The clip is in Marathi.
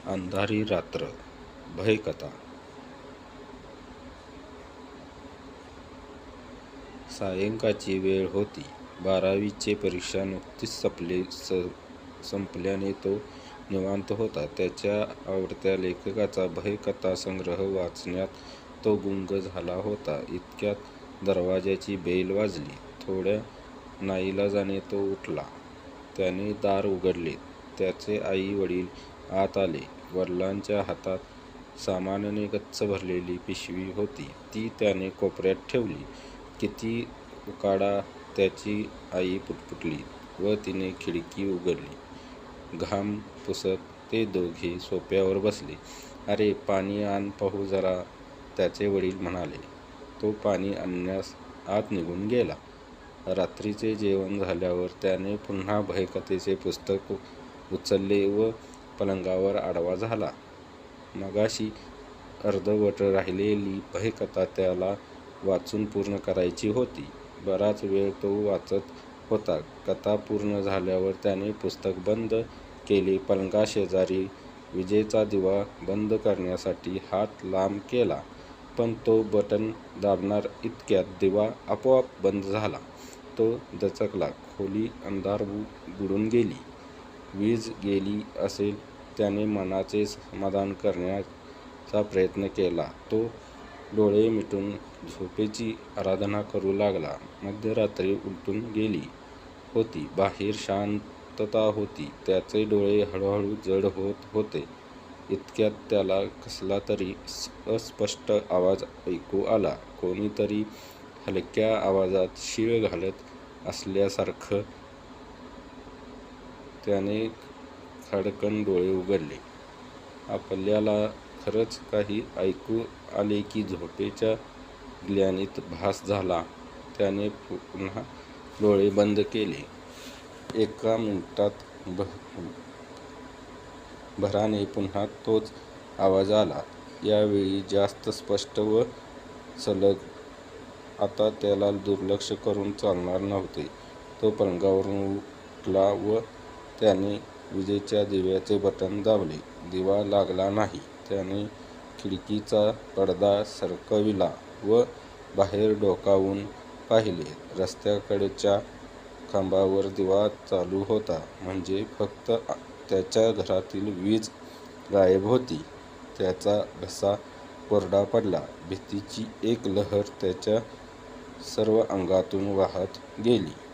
अंधारी रात्र भयकथा. सायंकाळची वेळ होती. 12वीची परीक्षा नुकतीच संपल्याने तो निवांत होता. त्याच्या आवडत्या लेखकाचा भयकथासंग्रह वाचण्यात तो गुंग झाला होता. इतक्यात दरवाजाची बेल वाजली. थोड्या नाईलाजाने तो उठला. त्याने दार उघडले. त्याचे आई वडील आत आले. वडिलांच्या हातात सामानाने गच्च भरलेली पिशवी होती. ती त्याने कोपऱ्यात ठेवली. किती उकाडा, त्याची आई पुटपुटली व तिने खिडकी उघडली. घाम पुसत ते दोघे सोफ्यावर बसले. "अरे, पाणी आण पाहू जरा," त्याचे वडील म्हणाले. तो पाणी आणण्यास आत निघून गेला. रात्रीचे जेवण झाल्यावर त्याने पुन्हा भयकथेचे पुस्तक उचलले व पलंगावर आडवा झाला. मगाशी अर्धवट राहिलेली भयकथा त्याला वाचून पूर्ण करायची होती. बराच वेळ तो वाचत होता. कथा पूर्ण झाल्यावर त्याने पुस्तक बंद केले. पलंगाशेजारी विजेचा दिवा बंद करण्यासाठी हात लांब केला, पण तो बटण दाबणार इतक्यात दिवा आपोआप बंद झाला. तो दचकला. खोली अंधार बुडून गेली. वीज गेली असेल. त्याने मनाचे समाधान करण्याचा प्रयत्न केला. तो डोळे मिटून झोपेची आराधना करू लागला. मध्यरात्री उलटून गेली होती. बाहेर शांतता होती. त्याचे डोळे हळूहळू जड होत होते. इतक्यात त्याला कसला तरी अस्पष्ट आवाज ऐकू आला. कोणीतरी हलक्या आवाजात शीळ घालत असल्यासारखं. त्याने खाडकन डोळे उघडले. आपल्याला खरंच काही ऐकू आले की झोपेच्या ग्लानीत भास झाला. त्याने पुन्हा डोळे बंद केले. एका मिनिटात भराने पुन्हा तोच आवाज आला. यावेळी जास्त स्पष्ट व सलग. आता त्याला दुर्लक्ष करून चालणार नव्हते. तो पलंगावरून उठला व त्याने विजेच्या दिव्याचे बटण दाबले. दिवा लागला नाही. त्याने खिडकीचा पडदा सरकविला व बाहेर डोकावून पाहिले. रस्त्याकडच्या खांबावर दिवा चालू होता. म्हणजे फक्त त्याच्या घरातील वीज गायब होती. त्याचा घसा कोरडा पडला. भीतीची एक लहर त्याच्या सर्व अंगातून वाहत गेली.